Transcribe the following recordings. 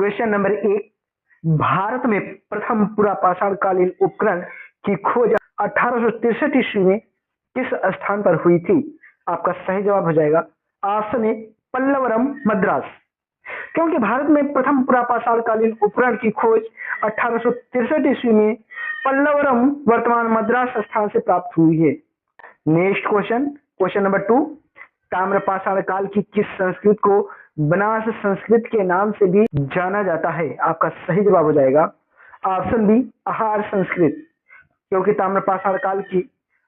Question number 1, Bharat में प्रथम पुरापाषाण कालीन उपकरण की खोज 1863 ईस्वी में किस स्थान पर हुई थी? आपका सही जवाब हो जाएगा ऑप्शन ए पल्लवरम मद्रास। क्योंकि भारत में प्रथम पुरापाषाण कालीन उपकरण की खोज 1863 ईस्वी में पल्लवरम वर्तमान मद्रास स्थान से प्राप्त हुई है। नेक्स्ट क्वेश्चन, क्वेश्चन नंबर 2, ताम्रपाषाण काल की किस संस्कृत को बनास संस्कृत के नाम से भी जाना जाता है? आपका सही जवाब हो जाएगा ऑप्शन बी आहार संस्कृत। क्योंकि ताम्रपाषाण काल की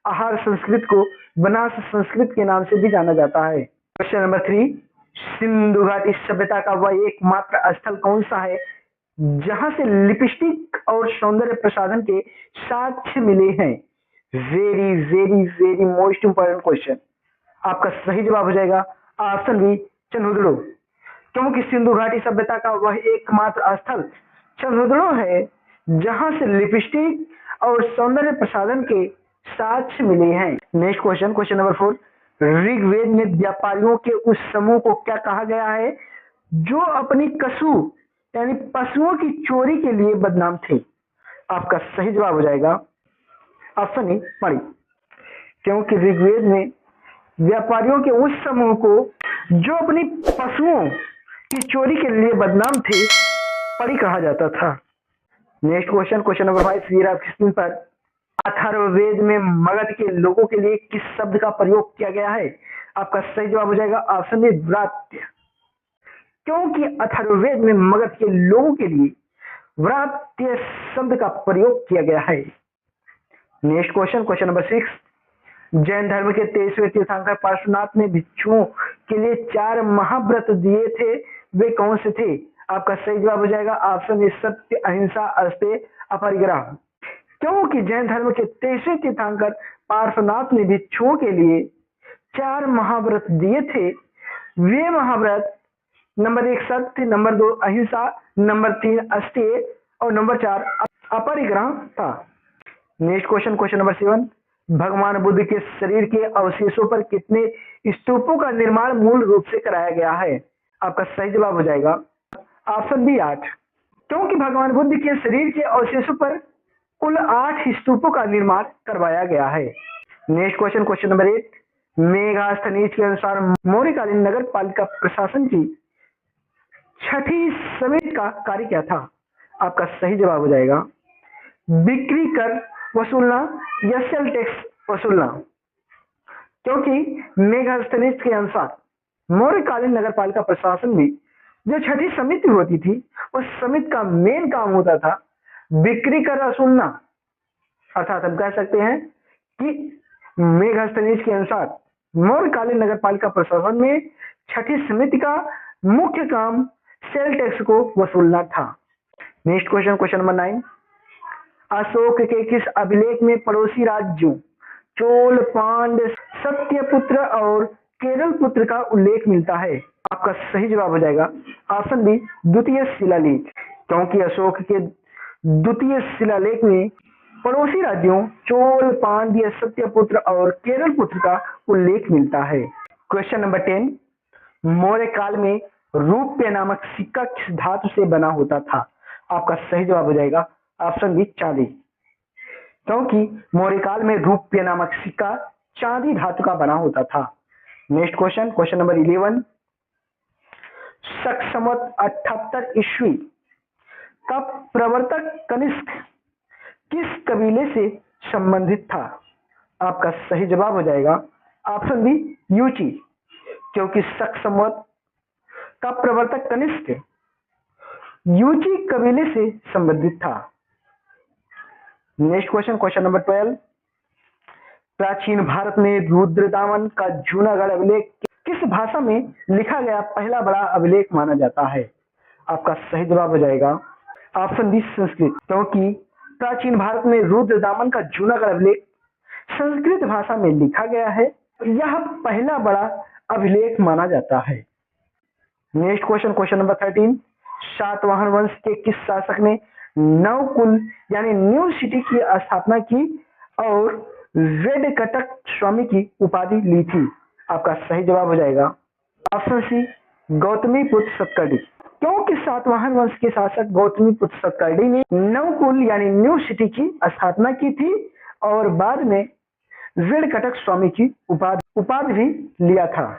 आहार संस्कृत को बनास संस्कृत के नाम से भी जाना जाता है। क्वेश्चन नंबर 3, सिंधु घाटी सभ्यता का वह एकमात्र स्थल कौन सा है जहां से लिपस्टिक और सौंदर्य प्रसाधन के साक्ष्य मिले हैं? Very very very most important question. आपका सही जवाब हो जाएगा ऑप्शन बी चंदुदड़ो। क्योंकि सिंधु घाटी सभ्यता का वह एकमात्र स्थल चंदुदड़ो है जहां से लिपस्टिक और सौंदर्य प्रसाधन के साक्ष्य मिले हैं। Next question, question number 4, Rigveda में व्यापारियों के उस समूह को क्या कहा गया है जो अपनी कसु यानी पशुओं की चोरी के लिए बदनाम थे? आपका सही जवाब हो जाएगा ऑप्शन ए परी। क्योंकि ऋग्वेद में व्यापारियों के उस समूह को जो अपनी पशुओं की चोरी के लिए बदनाम थे परी कहा जाता था। नेक्स्ट क्वेश्चन, क्वेश्चन नंबर 5, फिर आपकी स्क्रीन पर अथर्ववेद में मगध के लोगों के लिए किस शब्द का प्रयोग किया गया है? आपका सही जवाब हो जाएगा ऑप्शन बी व्रात्य। क्योंकि अथर्ववेद में मगध के लोगों के लिए व्रात्य शब्द का प्रयोग किया गया है। Next question, question number 6, Jain धर्म के 23वें तीर्थंकर पार्श्वनाथ ने भिक्षुओं के लिए 4 महाव्रत दिए थे, वे कौन से थे? आपका सही जवाब हो जाएगा ऑप्शन ए सत्य, अहिंसा, अस्तेय, अपरिग्रह। क्योंकि जैन धर्म के 23वें तीर्थंकर पार्श्वनाथ ने भिक्षुओं के लिए 4 महाव्रत दिए थे, वे महाव्रत नंबर 1 सत्य, नंबर 2 अहिंसा, नंबर 3 अस्तेय और नंबर 4 अपरिग्रह था। नेक्स्ट क्वेश्चन, क्वेश्चन नंबर 7, भगवान बुद्ध के शरीर के अवशेषों पर कितने स्तूपों का निर्माण मूल रूप से कराया गया है? आपका सही जवाब हो जाएगा ऑप्शन बी 8। क्योंकि भगवान बुद्ध के शरीर के अवशेषों पर कुल 8 स्तूपों का निर्माण करवाया गया है। Next question, question number 8, Megasthenes के अनुसार मौर्यकालीन नगर पालिका प्रशासन की 6ठी समिति का कार्य क्या था? आपका सही जवाब हो जाएगा बिक्री कर वसूलना या सेल टैक्स वसूलना। क्योंकि मेगास्थनीज के अनुसार मौर्यकालीन नगर पालिका प्रशासन में जो 6ठी समिति होती थी उस समिति का मेन काम होता था बिक्री कर वसूलना। अर्थात हम कह सकते हैं कि मेगास्थनीज के अनुसार मौर्यकालीन नगर पालिका प्रशासन में 6ठी समिति का मुख्य काम सेल टैक्स को वसूलना था। Next question, question number 9, Ashok के किस अभिलेख में पड़ोसी राज्यों चोल, पांड्य, सत्यपुत्र और केरल पुत्र का उल्लेख मिलता है? आपका सही जवाब हो जाएगा ऑप्शन बी द्वितीय शिलालेख। क्योंकि अशोक के द्वितीय शिलालेख में पड़ोसी राज्यों चोल, पांड्य, सत्यपुत्र और केरल पुत्र का उल्लेख मिलता है। क्वेश्चन नंबर 10, मौर्य काल में रूप्य नामक सिक्का किस धातु से बना होता था? आपका सही जवाब हो जाएगा ऑप्शन बी चांदी। क्योंकि मौर्य काल में रूप्य नामक सिक्का चांदी धातु का बना होता था। नेक्स्ट क्वेश्चन, क्वेश्चन नंबर 11, शक संवत 78 ईस्वी का प्रवर्तक कनिष्क किस कबीले से संबंधित था? आपका सही जवाब हो जाएगा ऑप्शन बी यूची। क्योंकि शक संवत का प्रवर्तक कनिष्क यूची कबीले से संबंधित था। नेक्स्ट क्वेश्चन, क्वेश्चन नंबर 12, प्राचीन भारत में रुद्रदामन का जूनागढ़ अभिलेख किस भाषा में लिखा गया पहला बड़ा अभिलेख माना जाता है? आपका सही जवाब हो जाएगा ऑप्शन बी संस्कृत। क्योंकि प्राचीन भारत में रुद्रदामन का जूनागढ़ अभिलेख संस्कृत भाषा में लिखा गया है, यह पहला बड़ा अभिलेख माना जाता है। Next question, question number 13, Satavahana वंश के किस शासक ने नवकुल यानी न्यू सिटी की स्थापना की और वेडकटक स्वामी की उपाधि ली थी? आपका सही जवाब हो जाएगा ऑप्शन सी गौतमी पुत्र सतकर्णी। क्योंकि सातवाहन वंश के शासक गौतमीपुत्र सतकर्णी ने नवकुल यानी न्यू सिटी की स्थापना की थी और बाद में ऋणकटक स्वामी की उपाधि भी लिया था।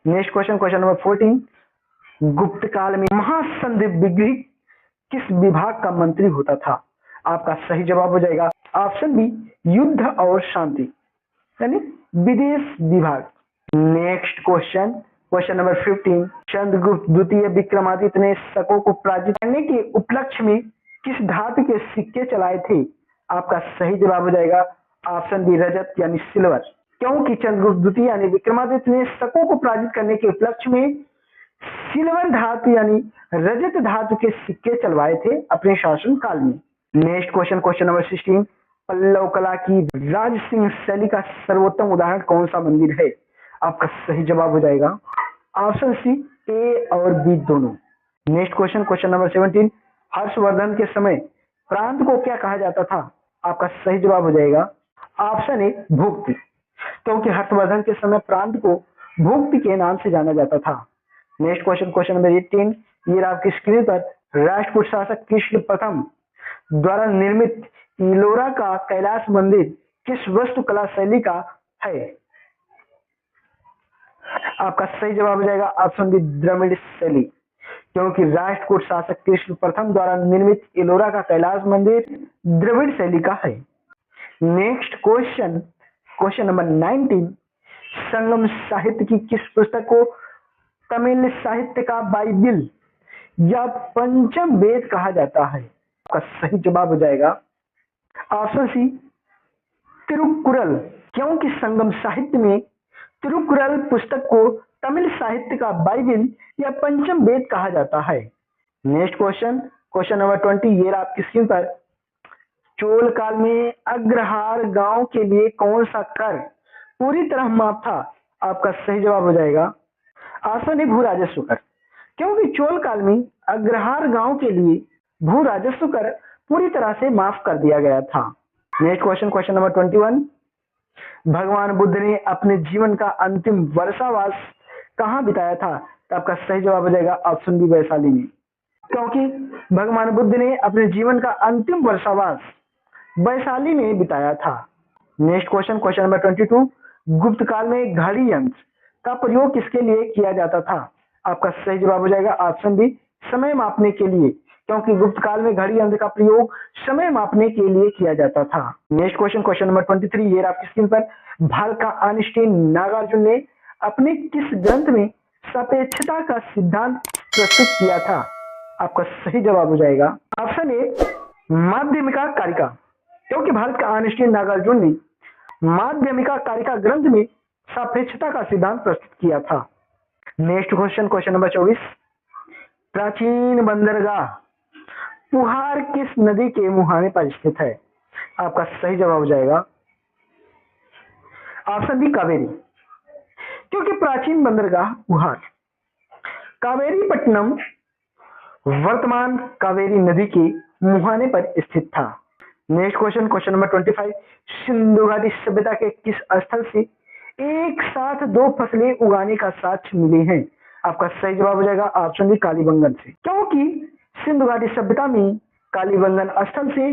नेक्स्ट क्वेश्चन, क्वेश्चन नंबर 14, गुप्त काल में महासंदिग्ध किस विभाग का मंत्री होता था? आपका सही जवाब हो जाएगा ऑप्शन बी, युद्ध और शांति यानी विदेश विभाग। Next question, question number 15, Chandragupta द्वितीय विक्रमादित्य ने शकों को पराजित करने के उपलक्ष्य में किस धातु के सिक्के चलाए थे? आपका सही जवाब हो जाएगा ऑप्शन बी, रजत यानी सिल्वर। क्योंकि चंद्रगुप्त द्वितीय यानी विक्रमादित्य ने शकों को पराजित करने के उपलक्ष्य में सिल्वर धातु यानी रजत धातु के सिक्के चलवाए थे अपने शासन काल में। Next question, question number 16, Pallava कला की राजसिंह शैली का सर्वोत्तम उदाहरण कौन सा मंदिर है? आपका सही जवाब हो जाएगा ऑप्शन सी, ए और बी दोनों। Next question, question number 17, Harshvardhan के समय प्रांत को क्या कहा जाता था? आपका सही जवाब हो जाएगा ऑप्शन ए, भुक्ति। क्योंकि हर्षवर्धन के समय प्रांत को भुक्ति के नाम से जाना जाता था। नेक्स्ट क्वेश्चन, क्वेश्चन नंबर 18, ये आपकी स्क्रीन पर राष्ट्रकूट शासक कृष्ण प्रथम द्वारा निर्मित इलोरा का कैलाश मंदिर किस वास्तुकला शैली का है? आपका सही जवाब हो जाएगा ऑप्शन बी, द्रविड़ शैली। क्योंकि राष्ट्रकूट शासक कृष्ण प्रथम द्वारा निर्मित इलोरा का कैलाश मंदिर द्रविड़ शैली का है। नेक्स्ट क्वेश्चन, क्वेश्चन नंबर 19, संगम साहित्य की किस पुस्तक को तमिल साहित्य का बाइबिल या पंचम वेद कहा जाता है? आपका सही जवाब हो जाएगा ऑप्शन सी, तिरुकुरल। क्योंकि संगम साहित्य में तिरुकुरल पुस्तक को तमिल साहित्य का बाइबिल या पंचम वेद कहा जाता है। नेक्स्ट क्वेश्चन, क्वेश्चन नंबर 20, ये आपकी स्क्रीन पर चोल काल में अग्रहार गांव के लिए कौन सा कर पूरी तरह माफ था? आपका सही जवाब हो जाएगा ऑप्शन ए, भू राजस्व कर। क्योंकि चोल काल में अग्रहार गांव के लिए भू राजस्व कर पूरी तरह से माफ कर दिया गया था। नेक्स्ट क्वेश्चन, क्वेश्चन नंबर 21, भगवान बुद्ध ने अपने जीवन का अंतिम वर्षावास कहाँ बिताया था? तो आपका सही जवाब हो जाएगा ऑप्शन बी, वैशाली में। क्योंकि भगवान बुद्ध ने अपने जीवन का अंतिम वर्षावास वैशाली में बिताया था। नेक्स्ट क्वेश्चन, क्वेश्चन नंबर 22, गुप्त काल में घड़ी यंत्र का प्रयोग किसके लिए किया जाता था? आपका सही जवाब हो जाएगा ऑप्शन बी, समय मापने के लिए। क्योंकि गुप्त काल में घड़ी यंत्र का प्रयोग समय मापने के लिए किया जाता था। नेक्स्ट क्वेश्चन, क्वेश्चन नंबर 23, ये आपकी स्क्रीन पर भारत का आइंस्टीन नागार्जुन ने अपने किस ग्रंथ में सापेक्षता का सिद्धांत प्रस्तुत किया था? आपका सही जवाब हो जाएगा ऑप्शन ए, माध्यमिका कारिका। क्योंकि भारत का आइंस्टीन नागार्जुन ने माध्यमिका कारिका ग्रंथ में सापेक्षता का सिद्धांत प्रस्तुत किया था। नेक्स्ट क्वेश्चन, क्वेश्चन नंबर 24, प्राचीन बंदरगाह पुहार किस नदी के मुहाने पर स्थित है? आपका सही जवाब हो जाएगा ऑप्शन बी, कावेरी। क्योंकि प्राचीन बंदरगाह पुहार कावेरी पट्टनम वर्तमान कावेरी नदी के मुहाने पर स्थित था। Next question, question number 25, Sindhu घाटी सभ्यता के किस स्थल से एक साथ दो फसलें उगाने का साक्ष्य मिले हैं? आपका सही जवाब हो जाएगा ऑप्शन बी, कालीबंगन से। क्योंकि सिंधु घाटी सभ्यता में कालीबंगन स्थल से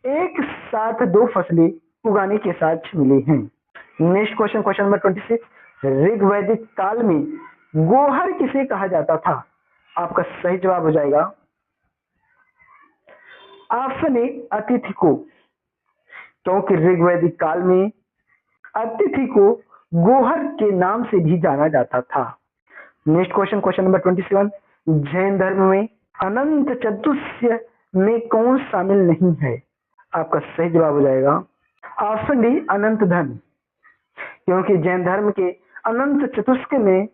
एक साथ दो फसलें उगाने के साक्ष्य मिले हैं। नेक्स्ट क्वेश्चन, क्वेश्चन नंबर 26, ऋग्वैदिक काल में गोहर किसे कहा जाता था? आपका सही जवाब हो जाएगा ऑप्शन ए, अतिथि को। क्योंकि ऋग्वैदिक काल में अतिथि को गोहर के नाम से भी जाना जाता था। Next question, question number 27, Jain धर्म में अनंत चतुष्य में कौन शामिल नहीं है? आपका सही जवाब हो जाएगा ऑप्शन डी, अनंत धन। क्योंकि जैन धर्म के अनंत चतुष्क में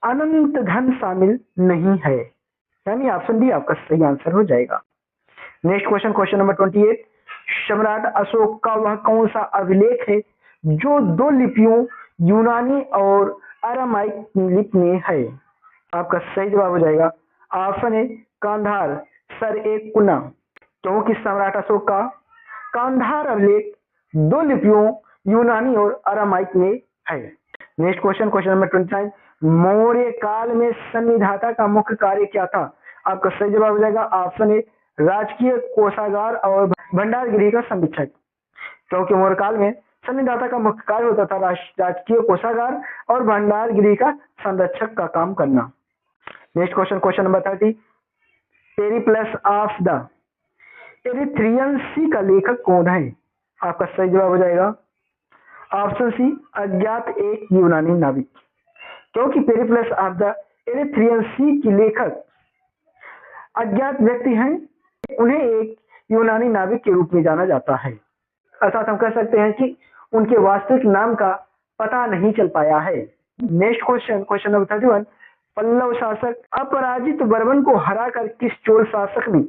अनंत धन शामिल नहीं है, यानी ऑप्शन डी आपका सही आंसर हो जाएगा। नेक्स्ट क्वेश्चन, क्वेश्चन नंबर 28, सम्राट अशोक का वह कौन सा अभिलेख है जो दो लिपियों यूनानी और अरामाइक लिपि में है? आपका सही जवाब हो जाएगा ऑप्शन ए, कांधार सर ए कुना। क्योंकि सम्राट अशोक का कांधार अभिलेख दो लिपियों यूनानी और अरामाइक में है। Next question, question number 29, Maurya काल में संविधाता का मुख्य कार्य क्या था? आपका सही जवाब हो जाएगा ऑप्शन ए, राजकीय कोषागार और भंडार गृह का संरक्षक। क्योंकि मौर्य काल में संविधाता का मुख्य कार्य होता था राजकीय कोषागार और भंडार गृह का संरक्षक का काम करना। Next question, question number 30, Periplus of the Erythraean Sea का लेखक कौन है? आपका सही जवाब हो जाएगा ऑप्शन सी, अज्ञात एक यूनानी नाविक। क्योंकि पेरिप्लस ऑफ द एरिथ्रियन सी की लेखक अज्ञात व्यक्ति हैं, उन्हें एक यूनानी नाविक के रूप में जाना जाता है, अर्थात हम कह सकते हैं कि उनके वास्तविक नाम का पता नहीं चल पाया है। Next question, question number 31, Pallava शासक अपराजित बर्मन को हराकर किस चोल शासक ने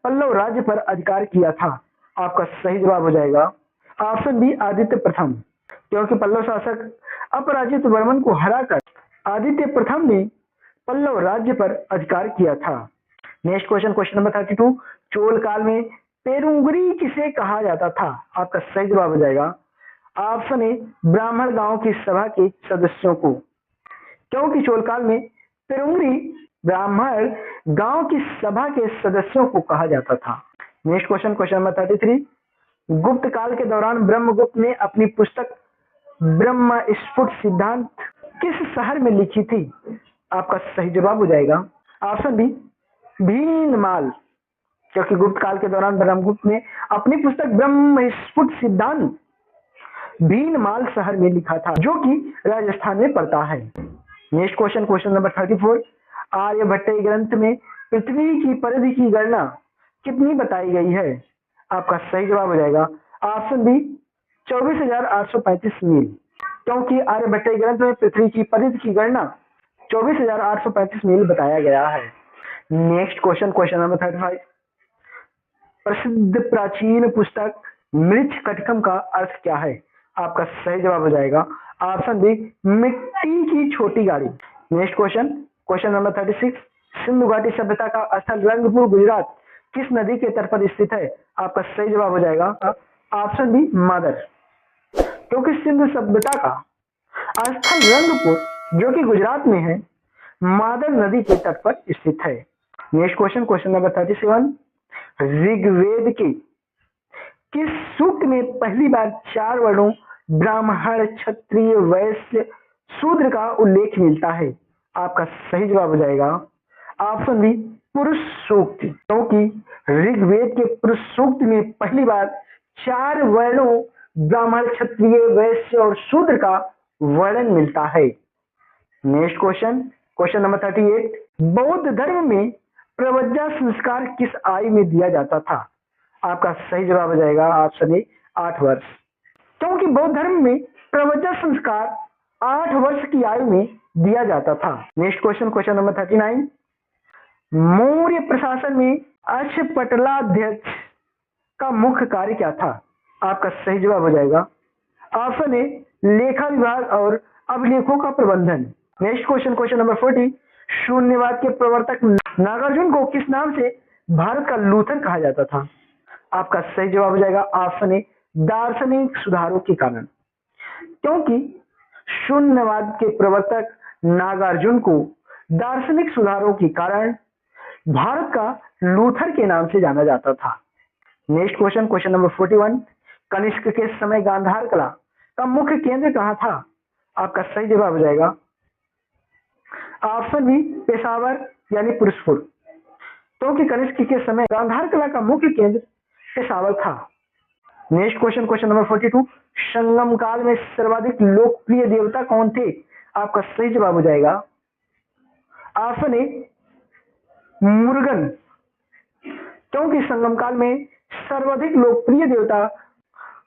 पल्लव राज्य पर अधिकार किया था? आपका सही जवाब हो जाएगा ऑप्शन बी, आदित्य प्रथम। क्योंकि पल्लव शासक अपराजित बर्मन को हराकर आदित्य प्रथम ने पल्लव राज्य पर अधिकार किया था। Next question, question number 32, Chola काल में पेरुंगरी किसे कहा जाता था? आपका सही जवाब हो जाएगा ऑप्शन ए, ब्राह्मण गांव की सभा के सदस्यों को। क्योंकि चोल काल में पेरुंगरी ब्राह्मण गांव की सभा के सदस्यों को कहा जाता था। नेक्स्ट क्वेश्चन, क्वेश्चन नंबर 33, गुप्त काल के दौरान ब्रह्मगुप्त ने अपनी पुस्तक ब्रह्म स्फुट सिद्धांत किस शहर में लिखी थी? आपका सही जवाब हो जाएगा ऑप्शन बी, भीनमाल। क्योंकि गुप्त काल के दौरान ब्रह्मगुप्त ने अपनी पुस्तक ब्रह्म स्फुट सिद्धांत भीनमाल शहर में लिखा था, जो कि राजस्थान में पड़ता है। Next question, question number 34, Aryabhatta ग्रंथ में पृथ्वी की परिधि की गणना कितनी बताई गई है? आपका सही जवाब हो जाएगा ऑप्शन बी, 24,835 मील। क्योंकि आर्यभट्ट ग्रंथ में पृथ्वी की परिधि की गणना 24,835 मील बताया गया है। नेक्स्ट क्वेश्चन, क्वेश्चन नंबर 35, प्रसिद्ध प्राचीन पुस्तक मृच्छ कटकम का अर्थ क्या है? आपका सही जवाब हो जाएगा ऑप्शन बी, मिट्टी की छोटी गाड़ी। Next question, question number 36, Sindhu घाटी सभ्यता का स्थल रंगपुर गुजरात किस नदी के तट पर स्थित है? आपका सही जवाब हो जाएगा ऑप्शन बी, मादर। क्योंकि सिंधु सभ्यता का स्थल रंगपुर जो कि गुजरात में है, मादर नदी के तट पर स्थित है। Next question, question number 37, Rigveda के किस सूक्त में पहली बार 4 वर्णों ब्राह्मण, क्षत्रिय, वैश्य, शूद्र का उल्लेख मिलता है? आपका सही जवाब हो जाएगा ऑप्शन बी, पुरुष सूक्त। क्योंकि ऋग्वेद के पुरुष सूक्त में पहली बार 4 वर्णों ब्राह्मण, क्षत्रिय, वैश्य और शूद्र का वर्णन मिलता है। नेक्स्ट क्वेश्चन, क्वेश्चन नंबर 38, बौद्ध धर्म में प्रवज्जा संस्कार किस आयु में दिया जाता था? आपका सही जवाब हो जाएगा ऑप्शन ए, 8 वर्ष। क्योंकि बौद्ध धर्म में प्रवज्जा संस्कार 8 वर्ष की आयु में दिया जाता था। Next question, question number 39, Maurya प्रशासन में अक्षपटलाध्यक्ष का मुख्य कार्य क्या था? आपका सही जवाब हो जाएगा ऑप्शन ए, लेखा विभाग और अभिलेखों का प्रबंधन। नेक्स्ट क्वेश्चन, क्वेश्चन नंबर 40, शून्यवाद के प्रवर्तक नागार्जुन को किस नाम से भारत का लूथर कहा जाता था? आपका सही जवाब हो जाएगा ऑप्शन ए, दार्शनिक सुधारों के कारण। क्योंकि शून्यवाद के प्रवर्तक नागार्जुन को दार्शनिक सुधारों के कारण भारत का लूथर के नाम से जाना जाता था। Next question, question number 41, Kanishka के समय गांधार कला का मुख्य केंद्र कहाँ था? आपका सही जवाब हो जाएगा ऑप्शन बी, पेशावर यानी पुरुषपुर। क्योंकि कनिष्क के समय गांधार कला का मुख्य केंद्र पेशावर था। नेक्स्ट क्वेश्चन, क्वेश्चन नंबर 42, संगम काल में सर्वाधिक लोकप्रिय देवता कौन थे? आपका सही जवाब हो जाएगा ऑप्शन ए, मुरुगन। क्योंकि संगम काल में सर्वाधिक लोकप्रिय देवता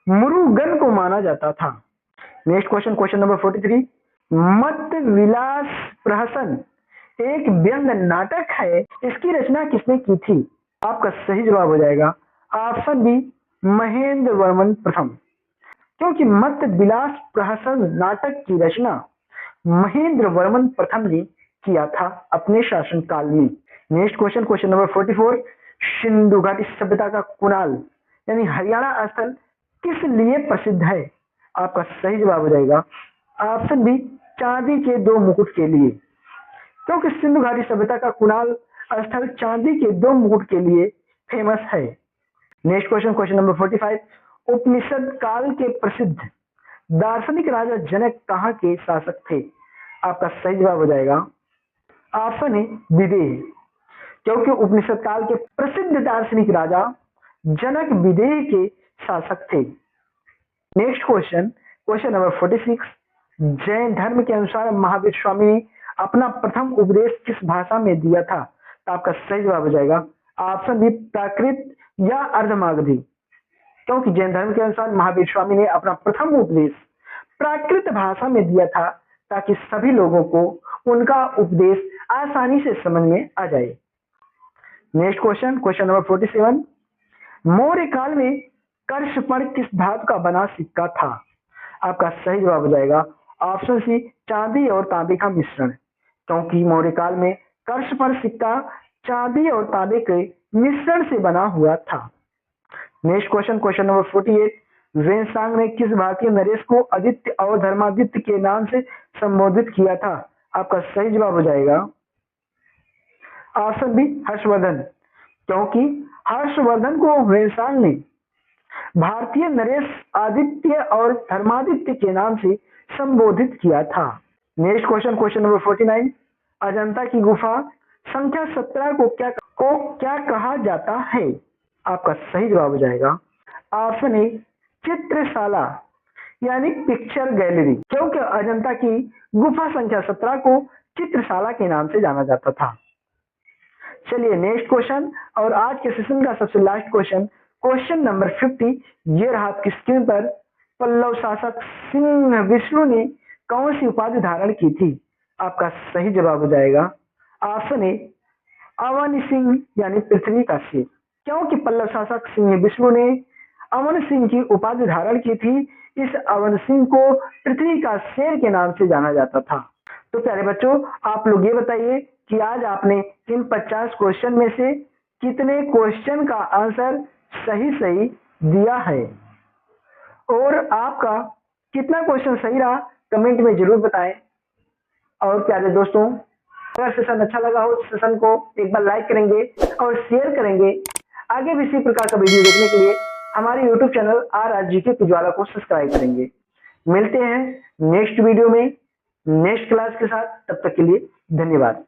मुरुगन को माना जाता था। नेक्स्ट क्वेश्चन, क्वेश्चन नंबर 43, मत विलास प्रहसन एक व्यंग नाटक है, इसकी रचना किसने की थी? आपका सही जवाब हो जाएगा ऑप्शन बी, महेंद्र वर्मन प्रथम। क्योंकि मत विलास प्रहसन नाटक की रचना महेंद्र वर्मन प्रथम ने किया था अपने शासनकाल में। Next question, question number 44, Sindhu घाटी सभ्यता का कुणाल यानी हरियाणा स्थल किस लिए प्रसिद्ध है? आपका सही जवाब हो जाएगा ऑप्शन बी, चांदी के 2 मुकुट के लिए, क्योंकि सिंधु घाटी सभ्यता का कुणाल स्थल चांदी के 2 मुकुट के लिए फेमस है। नेक्स्ट क्वेश्चन, क्वेश्चन नंबर 45, उपनिषद काल के प्रसिद्ध दार्शनिक राजा जनक कहाँ के शासक थे? आपका सही जवाब हो जाएगा ऑप्शन है विदेह, क्योंकि उपनिषद काल के प्रसिद्ध दार्शनिक राजा जनक विदेह के शासक थे। Next question, question number 46, Jain धर्म के अनुसार महावीर स्वामी ने अपना प्रथम उपदेश किस भाषा में दिया था? तो आपका सही जवाब हो जाएगा ऑप्शन बी प्राकृत या अर्धमागधी, क्योंकि जैन धर्म के अनुसार महावीर स्वामी ने अपना प्रथम उपदेश प्राकृत भाषा में दिया था ताकि सभी लोगों को उनका उपदेश आसानी से समझ में आ जाए। Next question, question number 47, Maurya काल में कर्ष पर किस धातु का बना सिक्का था? आपका सही जवाब हो जाएगा ऑप्शन सी चांदी और तांबे का मिश्रण, क्योंकि मौर्य काल में कर्ष पर सिक्का चांदी और तांबे के मिश्रण से बना हुआ था। Next question, question number 48, Xuanzang ने किस भारतीय नरेश को आदित्य और धर्मादित्य के नाम से संबोधित किया था? आपका सही जवाब हो जाएगा ऑप्शन बी हर्षवर्धन, क्योंकि हर्षवर्धन को वेनसांग ने भारतीय नरेश आदित्य और धर्मादित्य के नाम से संबोधित किया था। Next question, question number 49, Ajanta की गुफा संख्या 17 को क्या कहा जाता है? आपका सही जवाब हो जाएगा ऑप्शन ए चित्रशाला यानी पिक्चर गैलरी, क्योंकि अजंता की गुफा संख्या 17 को चित्रशाला के नाम से जाना जाता था। चलिए नेक्स्ट क्वेश्चन, और आज के सेशन का सबसे लास्ट क्वेश्चन, क्वेश्चन नंबर 50, ये रहा आपकी स्क्रीन पर, पल्लव शासक सिंह विष्णु ने कौन सी उपाधि धारण की थी? आपका सही जवाब हो जाएगा ऑप्शन ए अवन सिंह यानी पृथ्वी का शेर, क्योंकि पल्लव शासक सिंह विष्णु ने अवन सिंह की उपाधि धारण की थी। इस अवन सिंह को पृथ्वी का शेर के नाम से जाना जाता था। तो प्यारे बच्चों, आप लोग ये बताइए कि आज आपने इन 50 क्वेश्चन में से कितने क्वेश्चन का आंसर सही दिया है, और आपका कितना क्वेश्चन सही रहा कमेंट में जरूर बताएं। और प्यारे दोस्तों, अगर सेशन अच्छा लगा हो सेशन को एक बार लाइक करेंगे और शेयर करेंगे। आगे भी इसी प्रकार का वीडियो देखने के लिए हमारे YouTube चैनल RRGK उजाला को सब्सक्राइब करेंगे। मिलते हैं नेक्स्ट वीडियो में नेक्स्ट क्लास के साथ, तब तक के लिए धन्यवाद।